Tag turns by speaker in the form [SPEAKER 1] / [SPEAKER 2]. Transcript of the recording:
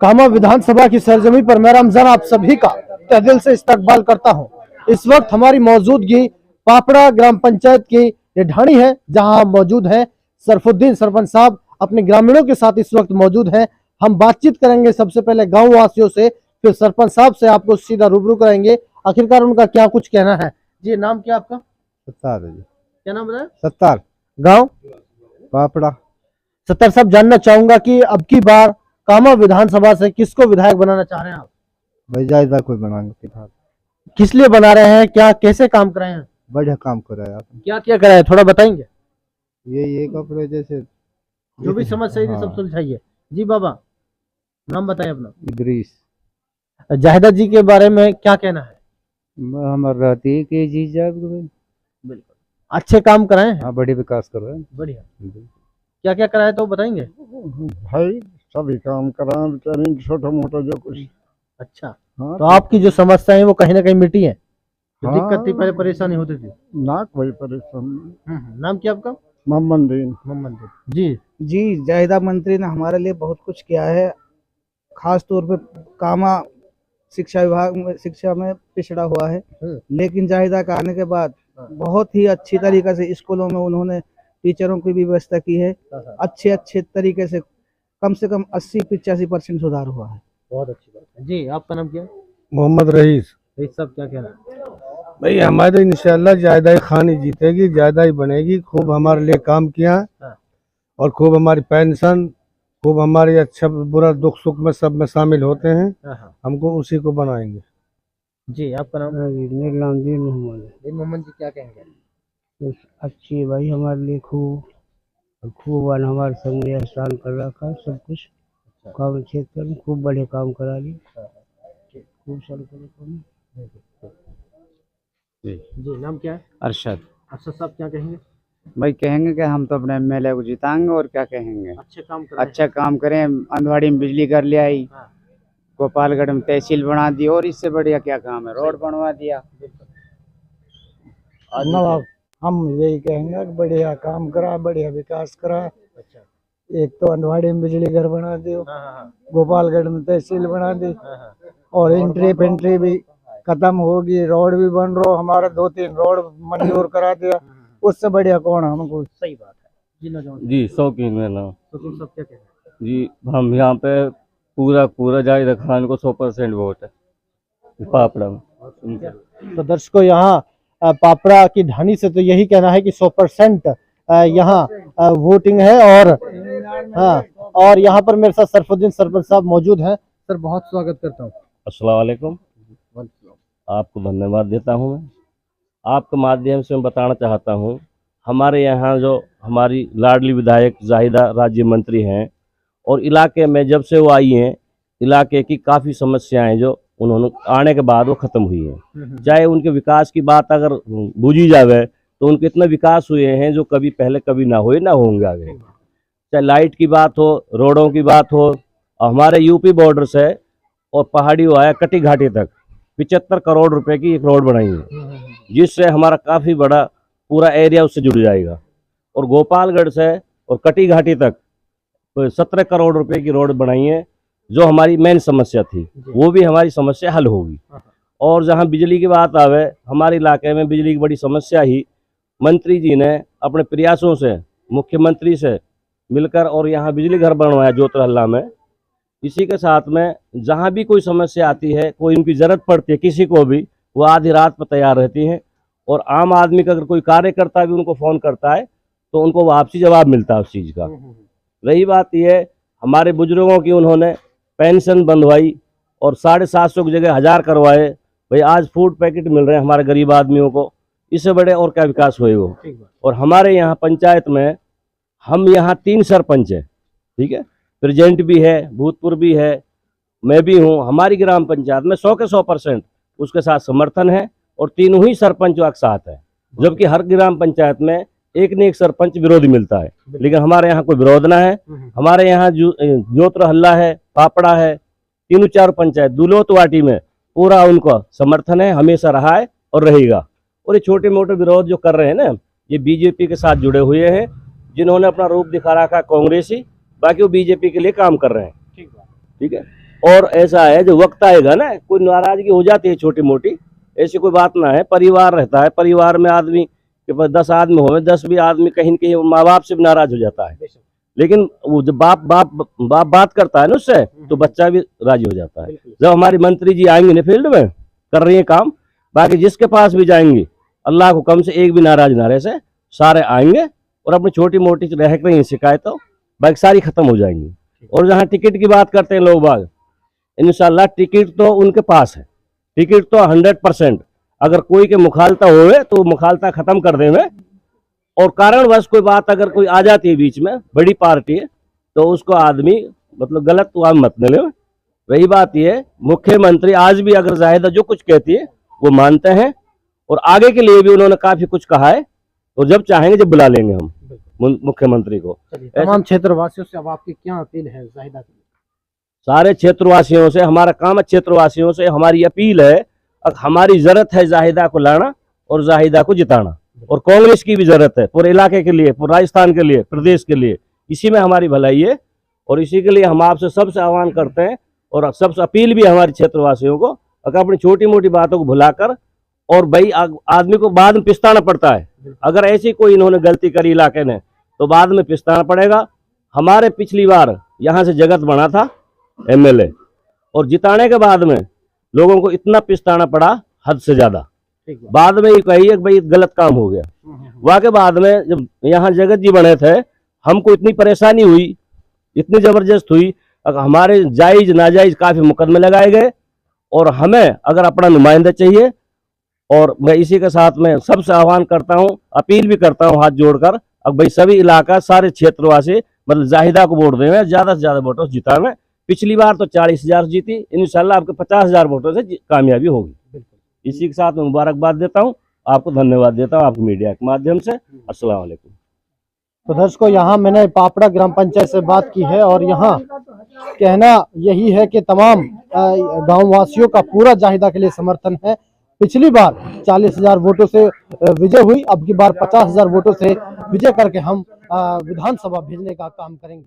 [SPEAKER 1] कामा विधानसभा की सरजमी पर मैं रमजान आप सभी का तहे दिल से इस्तकबाल करता हूं। इस वक्त हमारी मौजूदगी पापड़ा ग्राम पंचायत की ये ढाणी है, जहां हम मौजूद हैं। सरफुद्दीन सरपंच साहब अपने ग्रामीणों के साथ इस वक्त मौजूद हैं। हम बातचीत करेंगे सबसे पहले गांव वासियों से, फिर सरपंच साहब से आपको सीधा रूबरू कराएंगे, आखिरकार उनका क्या कुछ कहना है। जी, नाम क्या आपका?
[SPEAKER 2] सत्तार है जी।
[SPEAKER 1] क्या नाम बताया?
[SPEAKER 2] सत्तार,
[SPEAKER 1] गाँव
[SPEAKER 2] पापड़ा।
[SPEAKER 1] सत्तर साहब, जानना चाहूंगा कि अब की बार कामा विधानसभा से किसको विधायक बनाना चाह रहे हैं आप?
[SPEAKER 2] भाई ज्यादा कोई बनाएंगे,
[SPEAKER 1] किस लिए बना रहे हैं, क्या कैसे काम कर रहे हैं?
[SPEAKER 2] बढ़िया काम कर रहा है आप।
[SPEAKER 1] क्या क्या करा है थोड़ा बताएंगे?
[SPEAKER 2] ये कपड़े जैसे
[SPEAKER 1] जो भी समस्या है
[SPEAKER 2] हाँ।
[SPEAKER 1] सब सुलझाइए। जी बाबा, नाम बताइए अपना।
[SPEAKER 2] इदरीस।
[SPEAKER 1] जाहिदा जी के बारे में क्या कहना है?
[SPEAKER 2] हमारे रहती है कि जी जाए
[SPEAKER 1] बिल्कुल अच्छे काम कराए हैं।
[SPEAKER 2] हाँ, बड़ी विकास कर रहे हैं।
[SPEAKER 1] बढ़िया। क्या क्या कराए तो बताएंगे?
[SPEAKER 2] भाई सभी काम करा बेचारे, छोटा मोटा जो कुछ।
[SPEAKER 1] अच्छा,
[SPEAKER 2] हाँ,
[SPEAKER 1] तो आपकी जो समस्या है वो कहीं ना कहीं मिटी है? जो
[SPEAKER 2] हाँ।
[SPEAKER 1] दिक्कत थी, पहले परेशानी होती थी?
[SPEAKER 2] ना कोई परेशानी।
[SPEAKER 1] नाम क्या आपका?
[SPEAKER 2] मोहम्मद दीन।
[SPEAKER 1] मोहम्मद जी।
[SPEAKER 3] जी, जाहिदा मंत्री ने हमारे लिए बहुत कुछ किया है। खास तौर पे कामा शिक्षा विभाग में, शिक्षा में पिछड़ा हुआ है, लेकिन जाहिदा का आने के बाद बहुत ही अच्छी तरीके से स्कूलों में उन्होंने टीचरों की भी व्यवस्था की है। अच्छे तरीके से कम 80-85% सुधार हुआ है।
[SPEAKER 1] बहुत अच्छी बात है। जी, आपका नाम क्या है?
[SPEAKER 2] मोहम्मद रईस।
[SPEAKER 1] सब क्या कहना है?
[SPEAKER 2] भाई हमारे इंशाल्लाह ज्यादा ही खानी जीतेगी, ज्यादा ही बनेगी। खूब हमारे लिए काम किया और खूब हमारी पेंशन, खूब हमारे अच्छा बुरा दुख सुख में सब में शामिल होते हैं। हमको उसी को बनाएंगे।
[SPEAKER 1] जी, आपका नाम?
[SPEAKER 3] मेरा नाम दीन मोहम्मद।
[SPEAKER 1] जी, क्या कहेंगे?
[SPEAKER 3] अच्छी है भाई, हमारे लिए खूब हमारे संग में एहसान कर रखा है। सब कुछ काम क्षेत्र में खूब बढ़िया काम करा ली। खूब सारे
[SPEAKER 1] जी, नाम क्या है?
[SPEAKER 4] अरशद।
[SPEAKER 1] अच्छा साहब, क्या कहेंगे?
[SPEAKER 4] भाई कहेंगे कि हम तो अपने एमएलए को जिताएंगे, और क्या कहेंगे।
[SPEAKER 1] अच्छे काम
[SPEAKER 4] करें। अंधवाड़ी में बिजली कर लिया आई, गोपालगढ़ में तहसील बना दी, और इससे बढ़िया क्या काम है, रोड बनवा दिया।
[SPEAKER 3] हम यही कहेंगे कि बढ़िया काम करा, बढ़िया विकास करा। एक तो अंधवाड़ी में बिजली घर बना दियो, गोपालगढ़ में तहसील बना दी, और एंट्री पेंट्री भी खत्म होगी, रोड भी बन रहा। हमारा 2-3 रोड मंजूर करा दिया, उससे बढ़िया कौन है हमको।
[SPEAKER 1] सही बात है
[SPEAKER 5] जी। शौकीन मेरा नाम।
[SPEAKER 1] तो सब क्या कहना
[SPEAKER 5] जी, हम यहाँ पे पूरा जाहिदा खान को 100% वोट है पापड़ा में।
[SPEAKER 1] है? तो दर्शकों, यहाँ पापड़ा की ढाणी से तो यही कहना है कि 100% यहाँ वोटिंग है। और यहाँ पर मेरे साथ सरफुद्दीन सरपंच साहब मौजूद हैं। सर, बहुत स्वागत करता हूँ।
[SPEAKER 5] अस्सलाम वालेकुम। आपको धन्यवाद देता हूँ। मैं आपके माध्यम से मैं बताना चाहता हूँ, हमारे यहाँ जो हमारी लाडली विधायक जाहिदा राज्य मंत्री हैं, और इलाके में जब से वो आई हैं, इलाके की काफ़ी समस्याएं जो उन्होंने आने के बाद वो ख़त्म हुई हैं। चाहे उनके विकास की बात अगर बूझी जाए तो उनके इतने विकास हुए हैं जो कभी पहले कभी ना हुए, ना होंगे आगे। चाहे लाइट की बात हो, रोडों की बात हो, हमारे यूपी बॉर्डर से और पहाड़ी वो आया कटी घाटी तक 75 करोड़ रुपए की एक रोड बनाई है, जिससे हमारा काफ़ी बड़ा पूरा एरिया उससे जुड़ जाएगा। और गोपालगढ़ से और कटी घाटी तक 17 करोड़ रुपए की रोड बनाई है, जो हमारी मेन समस्या थी, वो भी हमारी समस्या हल होगी। और जहाँ बिजली की बात आवे, हमारे इलाके में बिजली की बड़ी समस्या ही मंत्री जी ने अपने प्रयासों से मुख्यमंत्री से मिलकर और यहाँ बिजली घर बनवाया जोतरहल्ला में। इसी के साथ में जहाँ भी कोई समस्या आती है, कोई उनकी ज़रूरत पड़ती है किसी को भी, वो आधी रात पर तैयार रहती हैं। और आम आदमी का अगर कोई कार्यकर्ता भी उनको फ़ोन करता है तो उनको वापसी जवाब मिलता है उस चीज़ का। रही बात यह, हमारे बुजुर्गों की उन्होंने पेंशन बंधवाई और 750 की जगह 1000 करवाए। भाई आज फूड पैकेट मिल रहे हैं हमारे गरीब आदमियों को, इससे बड़े और क्या विकास हुए वो। और हमारे यहाँ पंचायत में हम यहाँ 3 सरपंच हैं, ठीक है, प्रेजेंट भी है, भूतपूर्व भी है, मैं भी हूँ। हमारी ग्राम पंचायत में 100 के 100% उसके साथ समर्थन है, और तीनों ही सरपंचों के साथ है। जबकि हर ग्राम पंचायत में एक न एक सरपंच विरोधी मिलता है, लेकिन हमारे यहाँ कोई विरोध ना है। हमारे यहाँ जोतरहल्ला है, पापड़ा है, 3-4 पंचायत दुलोत वाटी में पूरा उनका समर्थन है, हमेशा रहा है और रहेगा। और ये छोटे मोटे विरोध जो कर रहे हैं ना, ये बीजेपी के साथ जुड़े हुए हैं, जिन्होंने अपना रूप दिखा रखा कांग्रेसी, बाकी वो बीजेपी के लिए काम कर रहे हैं। ठीक है। और ऐसा है जो वक्त आएगा ना, कोई नाराजगी हो जाती है छोटी मोटी, ऐसी कोई बात ना है। परिवार रहता है, परिवार में आदमी के पास 10 आदमी हो, 10 भी आदमी कहीं न कहीं माँ बाप से भी नाराज हो जाता है, लेकिन वो जब बाप बात करता है ना उससे, तो बच्चा भी राजी हो जाता है। जब हमारी मंत्री जी आएंगे ना फील्ड में, कर रही है काम, बाकी जिसके पास भी जाएंगे अल्लाह को कम से एक भी नाराज ना रहे, से सारे आएंगे और अपनी छोटी मोटी रह रही शिकायतों बाकी सारी खत्म हो जाएंगी। और जहाँ टिकट की बात करते हैं लोग बाग, इंशाल्लाह टिकट तो उनके पास है, टिकट तो 100%। अगर कोई के मुखालता होवे तो मुखालता खत्म कर देवे, और कारणवश कोई बात अगर कोई आ जाती है बीच में, बड़ी पार्टी है, तो उसको आदमी मतलब गलत तो मत न ले। रही बात ये, मुख्यमंत्री आज भी अगर जाहिदा जो कुछ कहती है वो मानते हैं, और आगे के लिए भी उन्होंने काफी कुछ कहा है, तो जब चाहेंगे जब बुला लेंगे हम मुख्यमंत्री को।
[SPEAKER 1] तमाम क्षेत्रवासियों से अब आपकी क्या अपील है जाहिदा के लिए?
[SPEAKER 5] सारे क्षेत्रवासियों से हमारा काम है, क्षेत्रवासियों से हमारी अपील है, हमारी जरूरत है जाहिदा को लाना और जाहिदा को जिताना, और कांग्रेस की भी जरूरत है पूरे इलाके के लिए, पूरे राजस्थान के लिए, प्रदेश के लिए। इसी में हमारी भलाई है, और इसी के लिए हम आपसे सबसे आह्वान करते हैं, और सबसे अपील भी हमारे क्षेत्रवासियों को, अगर अपनी छोटी मोटी बातों को भुलाकर, और भाई आदमी को बाद में पिछताना पड़ता है, अगर ऐसी कोई इन्होंने गलती करी इलाके ने तो बाद में पिछताना पड़ेगा। हमारे पिछली बार यहाँ से जगत बना था MLA, और जिताने के बाद में लोगों को इतना पिछताना पड़ा हद से ज्यादा, बाद में ये कहिए भाई गलत काम हो गया। वहाँ के बाद में जब यहाँ जगत जी बने थे, हमको इतनी परेशानी हुई, इतनी जबरदस्त हुई, हमारे जायज नाजायज काफी मुकदमे लगाए गए, और हमें अगर अपना नुमाइंदा चाहिए। और मैं इसी के साथ में सबसे आह्वान करता हूँ, अपील भी करता हूँ हाथ जोड़कर, अब भाई सभी इलाका सारे क्षेत्रवासी मतलब जाहिदा को वोट देवे, ज्यादा से ज्यादा वोटों से जितावे। पिछली बार तो 40,000 जीती, इंशाल्लाह आपके 50,000 वोटों से कामयाबी होगी। इसी के साथ मैं मुबारकबाद देता हूँ, आपको धन्यवाद देता हूँ आपकी मीडिया के माध्यम से। अस्सलाम वालेकुम।
[SPEAKER 1] तो दर्शकों, यहाँ मैंने पापड़ा ग्राम पंचायत से बात की है, और यहाँ कहना यही है कि तमाम गाँव वासियों का पूरा जाहिदा के लिए समर्थन है। पिछली बार 40,000 वोटों से विजय हुई, अब की बार 50,000 वोटों से विजय करके हम विधानसभा भेजने का काम करेंगे।